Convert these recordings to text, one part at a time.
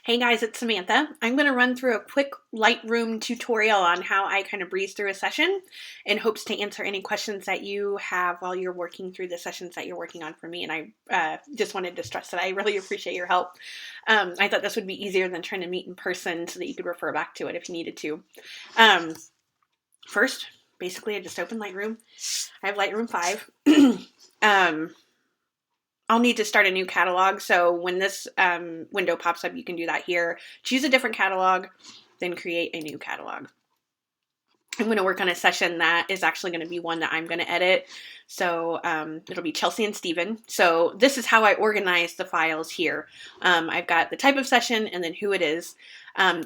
Hey guys, it's Samantha. I'm going to run through a quick Lightroom tutorial on how I kind of breeze through a session in hopes to answer any questions that you have while you're working through the sessions that you're working on for me. And I just wanted to stress that I really appreciate your help. I thought this would be easier than trying to meet in person so that you could refer back to it if you needed to. First, basically, I just opened Lightroom. I have Lightroom 5. I'll need to start a new catalog. So when this window pops up, you can do that here. Choose a different catalog, then create a new catalog. I'm going to work on a session that is actually going to be one that I'm going to edit. So it'll be Chelsea and Steven. So this is how I organize the files here. I've got the type of session and then who it is.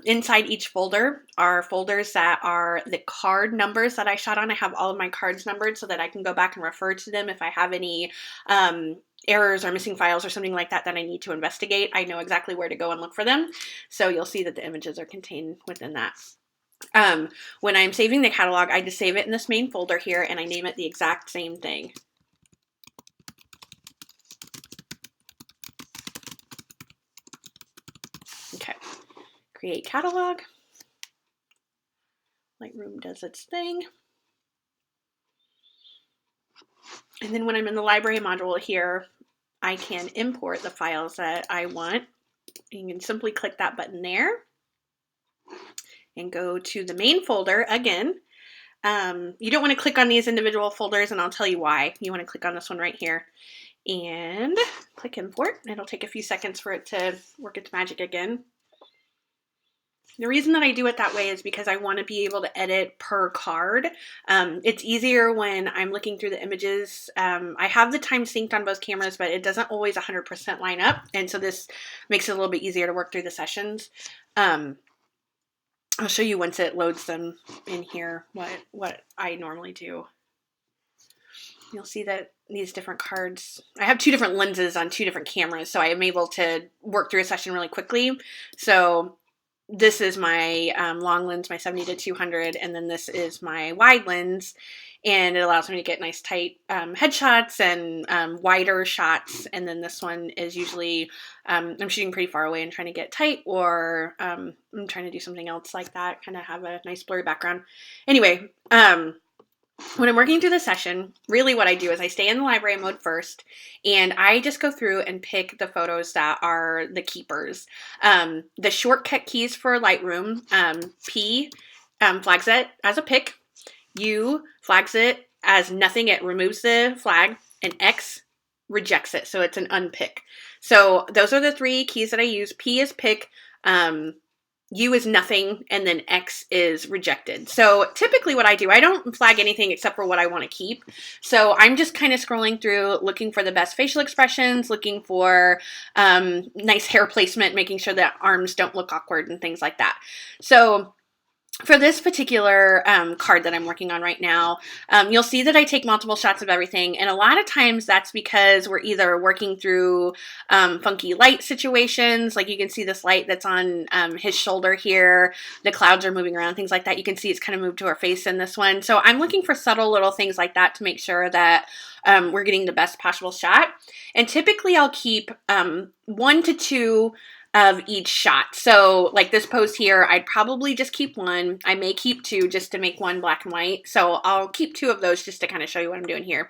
Inside each folder are folders that are the card numbers that I shot on. I have all of my cards numbered so that I can go back and refer to them if I have any errors or missing files or something like that that I need to investigate. I know exactly where to go and look for them. So you'll see that the images are contained within that. When I'm saving the catalog, I just save it in this main folder here and I name it the exact same thing. Okay, create catalog. Lightroom does its thing. And then when I'm in the library module here, I can import the files that I want. You can simply click that button there and go to the main folder again. You don't want to click on these individual folders, and I'll tell you why. You want to click on this one right here and click import. It'll take a few seconds for it to work its magic again. The reason that I do it that way is because I want to be able to edit per card. It's easier when I'm looking through the images. I have the time synced on both cameras, but it doesn't always 100% line up. And so this makes it a little bit easier to work through the sessions. I'll show you once it loads them in here what I normally do. You'll see that these different cards, I have two different lenses on two different cameras, so I am able to work through a session really quickly. So this is my long lens, my 70-200, and then this is my wide lens, and it allows me to get nice tight headshots and wider shots. And then this one is usually I'm shooting pretty far away and trying to get tight, or I'm trying to do something else like that, kind of have a nice blurry background. Anyway, when I'm working through the session, really what I do is I stay in the library mode first, and I just go through and pick the photos that are the keepers. The shortcut keys for Lightroom, P flags it as a pick, U flags it as nothing, it removes the flag, and X rejects it, so it's an unpick. So those are the three keys that I use. P is pick, U is nothing, and then X is rejected. So typically what I do, I don't flag anything except for what I want to keep. So I'm just kind of scrolling through, looking for the best facial expressions, looking for nice hair placement, making sure that arms don't look awkward and things like that. So for this particular card that I'm working on right now, you'll see that I take multiple shots of everything, and a lot of times that's because we're either working through funky light situations, like you can see this light that's on his shoulder here, the clouds are moving around, things like that. You can see it's kind of moved to her face in this one. So I'm looking for subtle little things like that to make sure that we're getting the best possible shot. And typically I'll keep 1 to 2 of each shot. So like this pose here, I'd probably just keep 1. I may keep 2 just to make 1 black and white. So I'll keep 2 of those just to kind of show you what I'm doing here.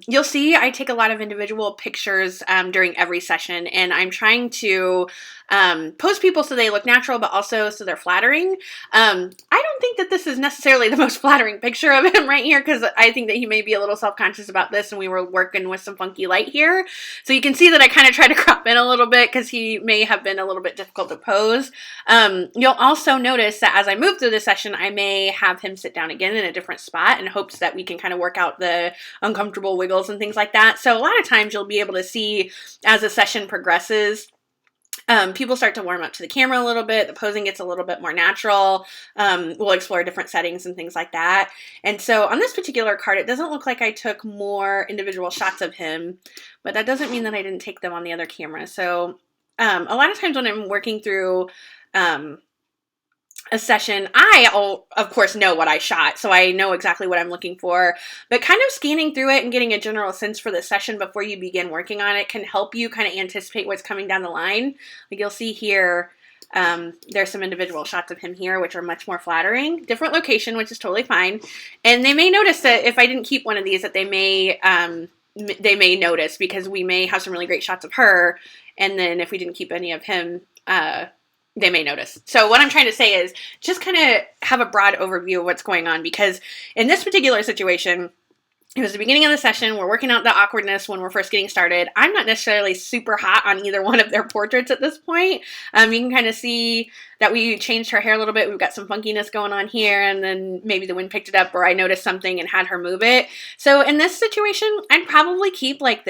You'll see I take a lot of individual pictures during every session, and I'm trying to pose people so they look natural, but also so they're flattering. I don't think that this is necessarily the most flattering picture of him right here, because I think that he may be a little self-conscious about this, and we were working with some funky light here. So you can see that I kind of try to crop in a little bit because he may have been a little bit difficult to pose. You'll also notice that as I move through the session, I may have him sit down again in a different spot in hopes that we can kind of work out the uncomfortable wiggles and things like that. So a lot of times you'll be able to see as the session progresses, people start to warm up to the camera a little bit. The posing gets a little bit more natural. We'll explore different settings and things like that. And so on this particular card, it doesn't look like I took more individual shots of him, but that doesn't mean that I didn't take them on the other camera. So a lot of times when I'm working through a session, of course, know what I shot, so I know exactly what I'm looking for, but kind of scanning through it and getting a general sense for the session before you begin working on it can help you kind of anticipate what's coming down the line. Like you'll see here, there's some individual shots of him here, which are much more flattering. Different location, which is totally fine. And they may notice that if I didn't keep one of these, that they may notice, because we may have some really great shots of her, and then if we didn't keep any of him, they may notice. So what I'm trying to say is just kind of have a broad overview of what's going on, because in this particular situation, it was the beginning of the session. We're working out the awkwardness when we're first getting started. I'm not necessarily super hot on either one of their portraits at this point. You can kind of see that we changed her hair a little bit. We've got some funkiness going on here, and then maybe the wind picked it up, or I noticed something and had her move it. So in this situation, I'd probably keep like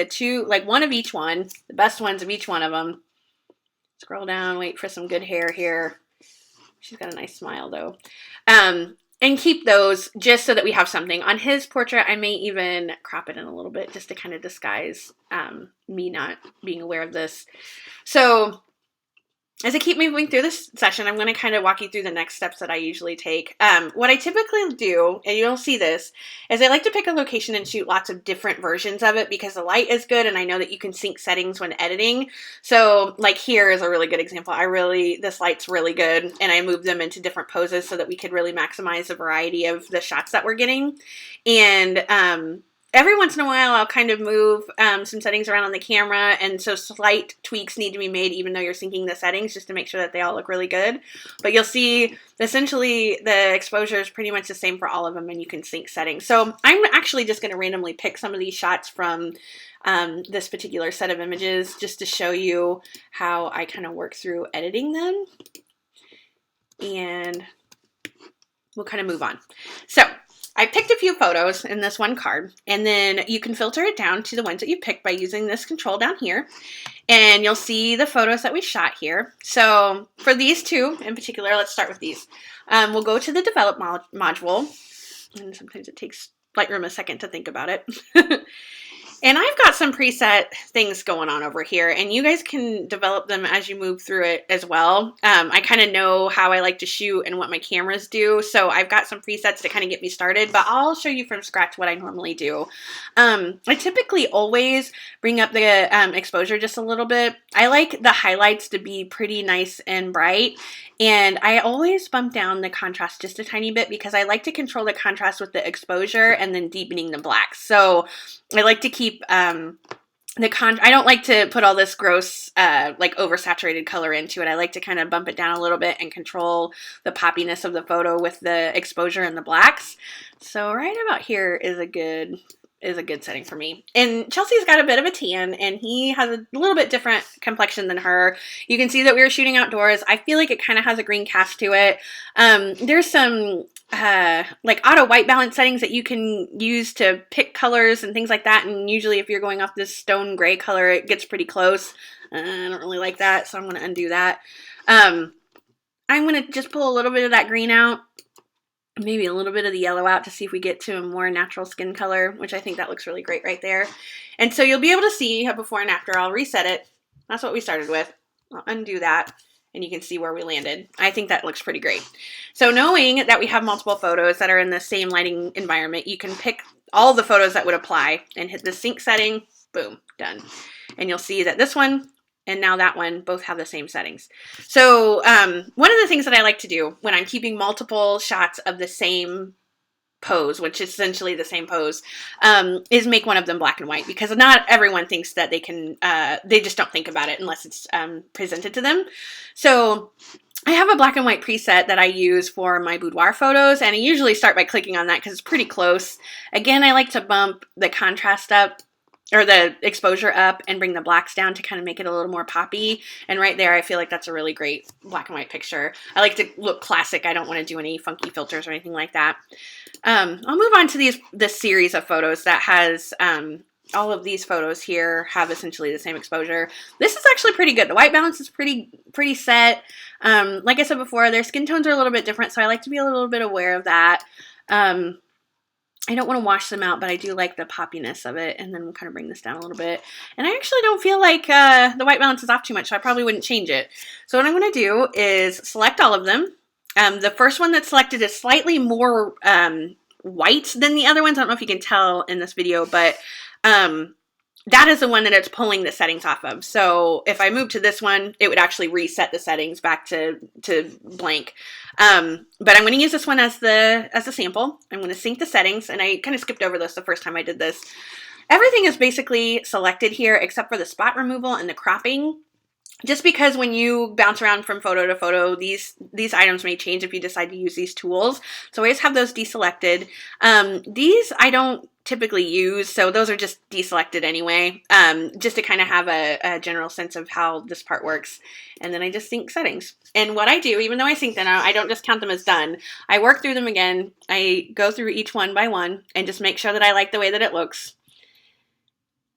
one of each one, the best ones of each one of them. Scroll down, wait for some good hair here. She's got a nice smile though. And keep those just so that we have something. On his portrait, I may even crop it in a little bit just to kind of disguise me not being aware of this. So as I keep moving through this session, I'm going to kind of walk you through the next steps that I usually take. What I typically do, and you'll see this, is I like to pick a location and shoot lots of different versions of it because the light is good and I know that you can sync settings when editing. So like here is a really good example. This light's really good, and I moved them into different poses so that we could really maximize the variety of the shots that we're getting. And every once in a while, I'll kind of move some settings around on the camera, and so slight tweaks need to be made even though you're syncing the settings just to make sure that they all look really good. But you'll see, essentially, the exposure is pretty much the same for all of them, and you can sync settings. So I'm actually just going to randomly pick some of these shots from this particular set of images just to show you how I kind of work through editing them. And we'll kind of move on. So I picked a few photos in this one card, and then you can filter it down to the ones that you picked by using this control down here, and you'll see the photos that we shot here. So for these two in particular, let's start with these. We'll go to the develop module, and sometimes it takes Lightroom a second to think about it. And I've got some preset things going on over here, and you guys can develop them as you move through it as well. I kind of know how I like to shoot and what my cameras do, so I've got some presets to kind of get me started, but I'll show you from scratch what I normally do. I typically always bring up the exposure just a little bit. I like the highlights to be pretty nice and bright, and I always bump down the contrast just a tiny bit because I like to control the contrast with the exposure and then deepening the blacks. So I like to keep I don't like to put all this gross like oversaturated color into it. I like to kind of bump it down a little bit and control the poppiness of the photo with the exposure and the blacks. So right about here is a good setting for me. And Chelsea's got a bit of a tan, and he has a little bit different complexion than her. You can see that we were shooting outdoors. I feel like it kind of has a green cast to it. There's some like auto white balance settings that you can use to pick colors and things like that, and usually if you're going off this stone gray color, it gets pretty close. I don't really like that, so I'm going to undo that. I'm going to just pull a little bit of that green out, maybe a little bit of the yellow out to see if we get to a more natural skin color, which I think that looks really great right there. And so you'll be able to see a before and after. I'll reset it. That's what we started with. I'll undo that, and you can see where we landed. I think that looks pretty great. So knowing that we have multiple photos that are in the same lighting environment, you can pick all the photos that would apply and hit the sync setting. Boom, done. And you'll see that this one and now that one both have the same settings. So one of the things that I like to do when I'm keeping multiple shots of the same pose, which is essentially the same pose, is make one of them black and white, because not everyone thinks that they can, they just don't think about it unless it's presented to them. So I have a black and white preset that I use for my boudoir photos, and I usually start by clicking on that because it's pretty close. Again, I like to bump the contrast up, or the exposure up, and bring the blacks down to kind of make it a little more poppy. And right there, I feel like that's a really great black and white picture. I like to look classic. I don't want to do any funky filters or anything like that. I'll move on to this series of photos that has all of these photos here have essentially the same exposure. This is actually pretty good. The white balance is pretty set. Like I said before, their skin tones are a little bit different, so I like to be a little bit aware of that. I don't want to wash them out, but I do like the poppiness of it. And then we'll kind of bring this down a little bit. And I actually don't feel like the white balance is off too much, so I probably wouldn't change it. So what I'm going to do is select all of them, The first one that's selected is slightly more white than the other ones. I don't know if you can tell in this video, but that is the one that it's pulling the settings off of. So if I move to this one, it would actually reset the settings back to blank. But I'm going to use this one as a sample. I'm going to sync the settings, and I kind of skipped over this the first time I did this. Everything is basically selected here except for the spot removal and the cropping. Just because when you bounce around from photo to photo, these items may change if you decide to use these tools. So I always have those deselected. These I don't typically use, so those are just deselected anyway, just to kind of have a general sense of how this part works. And then I just sync settings. And what I do, even though I sync them out, I don't just count them as done. I work through them again. I go through each one by one and just make sure that I like the way that it looks.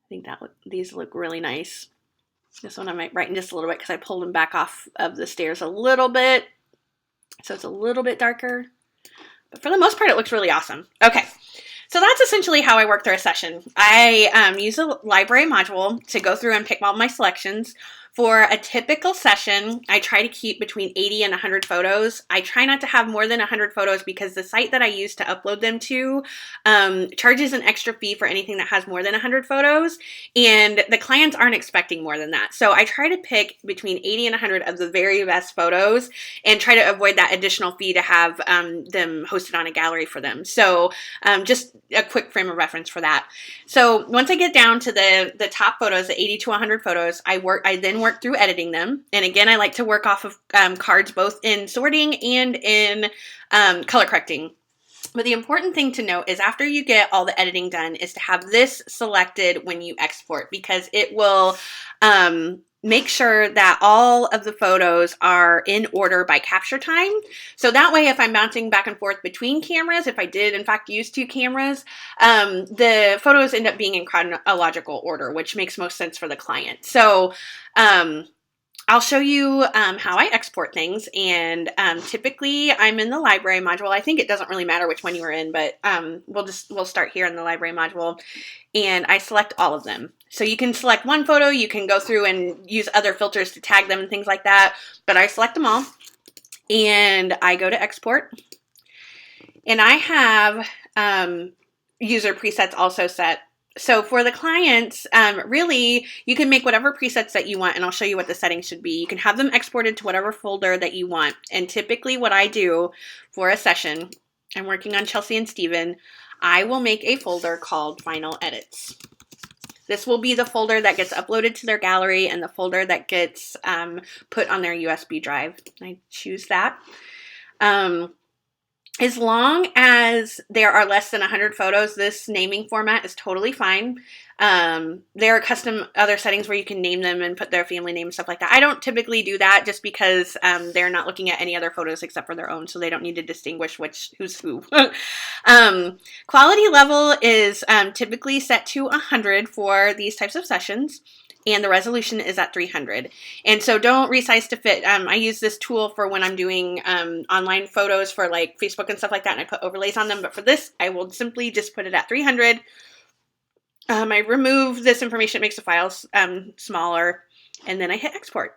I think these look really nice. This one I might brighten just a little bit because I pulled them back off of the stairs a little bit. So it's a little bit darker. But for the most part, it looks really awesome. Okay, so that's essentially how I work through a session. I use a library module to go through and pick all my selections. For a typical session, I try to keep between 80 and 100 photos. I try not to have more than 100 photos because the site that I use to upload them to charges an extra fee for anything that has more than 100 photos, and the clients aren't expecting more than that. So I try to pick between 80 and 100 of the very best photos and try to avoid that additional fee to have them hosted on a gallery for them. So just a quick frame of reference for that. So once I get down to the top photos, the 80 to 100 photos, I then work through editing them. And again, I like to work off of cards both in sorting and in color correcting. But the important thing to note is after you get all the editing done is to have this selected when you export, because it will make sure that all of the photos are in order by capture time. So that way, if I'm bouncing back and forth between cameras, if I did in fact use 2 cameras, the photos end up being in chronological order, which makes most sense for the client. So I'll show you how I export things, and typically I'm in the library module. I think it doesn't really matter which one you are in, but we'll start here in the library module, and I select all of them. So you can select one photo, you can go through and use other filters to tag them and things like that, but I select them all, and I go to export, and I have user presets also set. So for the clients, really, you can make whatever presets that you want, and I'll show you what the settings should be. You can have them exported to whatever folder that you want. And typically what I do for a session, I'm working on Chelsea and Steven, I will make a folder called Final Edits. This will be the folder that gets uploaded to their gallery and the folder that gets put on their USB drive. I choose that. As long as there are less than 100 photos, this naming format is totally fine. There are custom other settings where you can name them and put their family name and stuff like that. I don't typically do that just because they're not looking at any other photos except for their own, so they don't need to distinguish who's who. Quality level is typically set to 100 for these types of sessions, and the resolution is at 300. And so don't resize to fit. I use this tool for when I'm doing online photos for like Facebook and stuff like that, and I put overlays on them. But for this, I will simply just put it at 300. I remove this information, it makes the files smaller, and then I hit export.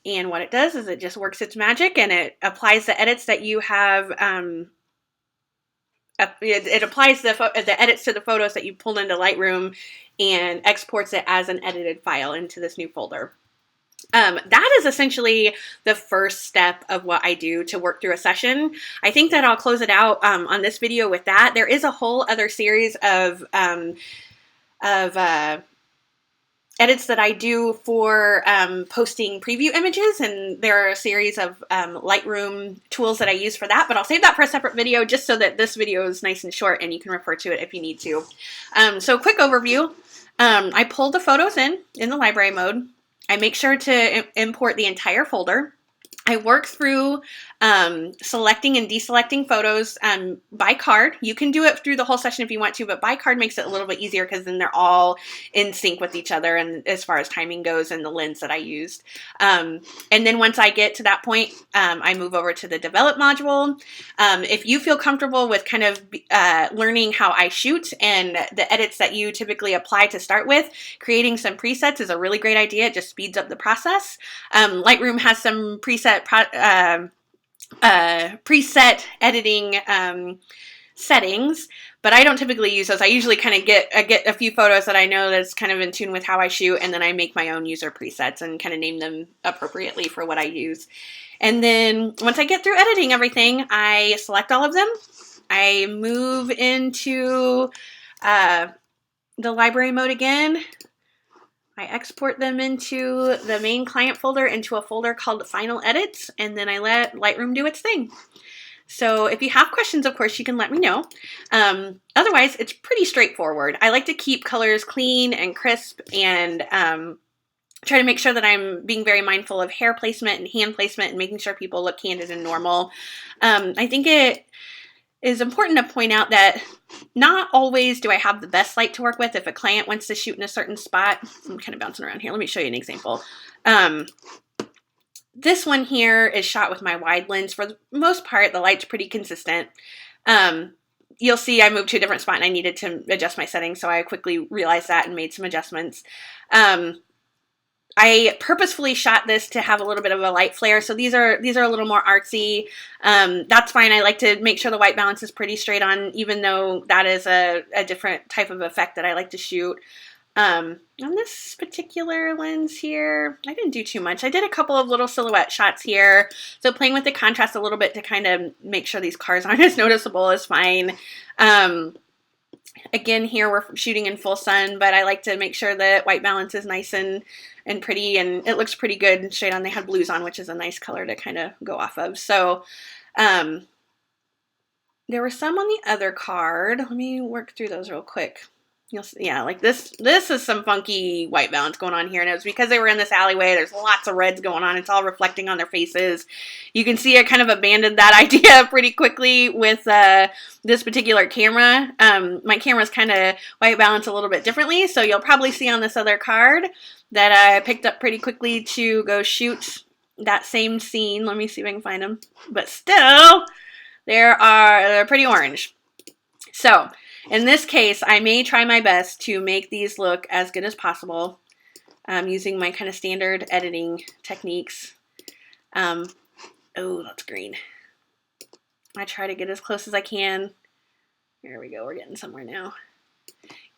And what it does is it just works its magic, and it applies the edits that you have. It applies the edits to the photos that you pulled into Lightroom and exports it as an edited file into this new folder. That is essentially the first step of what I do to work through a session. I think that I'll close it out on this video with that. There is a whole other series of edits that I do for posting preview images, and there are a series of Lightroom tools that I use for that, but I'll save that for a separate video just so that this video is nice and short and you can refer to it if you need to. So quick overview. I pull the photos in the library mode. I make sure to import the entire folder. I work through selecting and deselecting photos by card. You can do it through the whole session if you want to, but by card makes it a little bit easier because then they're all in sync with each other, and as far as timing goes and the lens that I used. And then once I get to that point, I move over to the develop module. If you feel comfortable with kind of learning how I shoot and the edits that you typically apply to start with, creating some presets is a really great idea. It just speeds up the process. Lightroom has some preset preset editing settings, but I don't typically use those. I usually kind of get a few photos that I know that's kind of in tune with how I shoot, and then I make my own user presets and kind of name them appropriately for what I use. And then once I get through editing everything, I select all of them. I move into the library mode again. I export them into the main client folder into a folder called Final Edits, and then I let Lightroom do its thing. So if you have questions, of course, you can let me know. Otherwise, it's pretty straightforward. I like to keep colors clean and crisp and try to make sure that I'm being very mindful of hair placement and hand placement and making sure people look candid and normal. I think it is important to point out that not always do I have the best light to work with. If a client wants to shoot in a certain spot, I'm kind of bouncing around here. Let me show you an example. This one here is shot with my wide lens. For the most part, the light's pretty consistent. You'll see I moved to a different spot and I needed to adjust my settings, so I quickly realized that and made some adjustments. I purposefully shot this to have a little bit of a light flare, so these are a little more artsy. That's fine. I like to make sure the white balance is pretty straight on, even though that is a different type of effect that I like to shoot. On this particular lens here, I didn't do too much. I did a couple of little silhouette shots here, so playing with the contrast a little bit to kind of make sure these cars aren't as noticeable is fine. Again, here we're shooting in full sun, but I like to make sure that white balance is nice and pretty, and it looks pretty good straight on. They had blues on, which is a nice color to kind of go off of. So there were some on the other card. Let me work through those real quick. You'll see, yeah, like this is some funky white balance going on here, and it was because they were in this alleyway. There's lots of reds going on. It's all reflecting on their faces. You can see I kind of abandoned that idea pretty quickly with this particular camera. My camera's kind of white balanced a little bit differently, so you'll probably see on this other card that I picked up pretty quickly to go shoot that same scene. Let me see if I can find them. But still, they're pretty orange. So in this case, I may try my best to make these look as good as possible using my kind of standard editing techniques. Oh, that's green. I try to get as close as I can. There we go. We're getting somewhere now.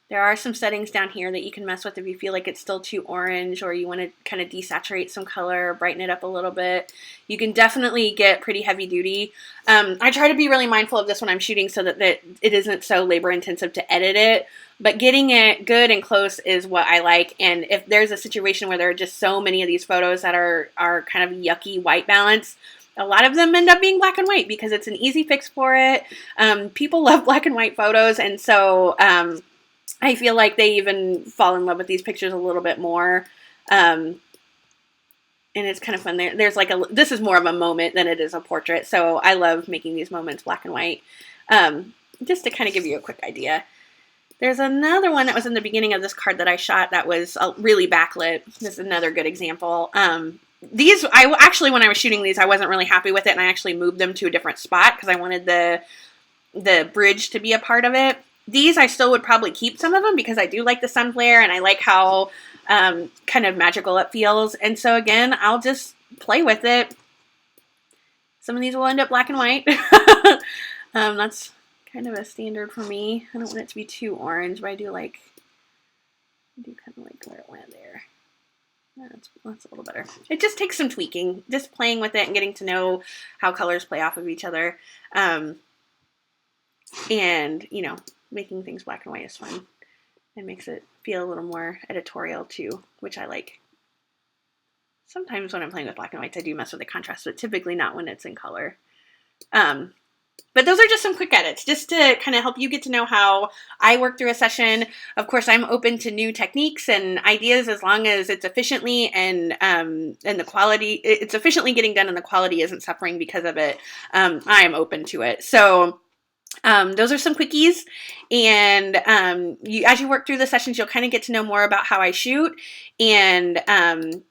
There are some settings down here that you can mess with if you feel like it's still too orange or you want to kind of desaturate some color, brighten it up a little bit. You can definitely get pretty heavy duty. I try to be really mindful of this when I'm shooting so that it isn't so labor intensive to edit it, but getting it good and close is what I like. And if there's a situation where there are just so many of these photos that are kind of yucky white balance, a lot of them end up being black and white because it's an easy fix for it. People love black and white photos, and so I feel like they even fall in love with these pictures a little bit more. And it's kind of fun. There's like this is more of a moment than it is a portrait. So I love making these moments black and white. Just to kind of give you a quick idea. There's another one that was in the beginning of this card that I shot that was really backlit. This is another good example. These, I actually, when I was shooting these, I wasn't really happy with it, and I actually moved them to a different spot because I wanted the bridge to be a part of it. These I still would probably keep some of them because I do like the sun flare and I like how kind of magical it feels. And so again, I'll just play with it. Some of these will end up black and white. That's kind of a standard for me. I don't want it to be too orange, but I do kind of like where it went there. That's a little better. It just takes some tweaking, just playing with it and getting to know how colors play off of each other. And, you know, making things black and white is fun. It makes it feel a little more editorial too, which I like. Sometimes when I'm playing with black and whites, I do mess with the contrast, but typically not when it's in color. But those are just some quick edits, just to kind of help you get to know how I work through a session. Of course, I'm open to new techniques and ideas as long as it's efficiently and the quality, it's efficiently getting done and the quality isn't suffering because of it. I am open to it. So those are some quickies, and as you work through the sessions, you'll kind of get to know more about how I shoot and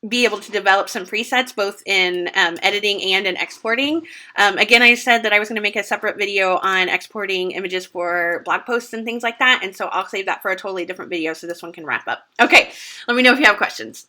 be able to develop some presets both in editing and in exporting. Again, I said that I was going to make a separate video on exporting images for blog posts and things like that, and so I'll save that for a totally different video so this one can wrap up. Okay, let me know if you have questions.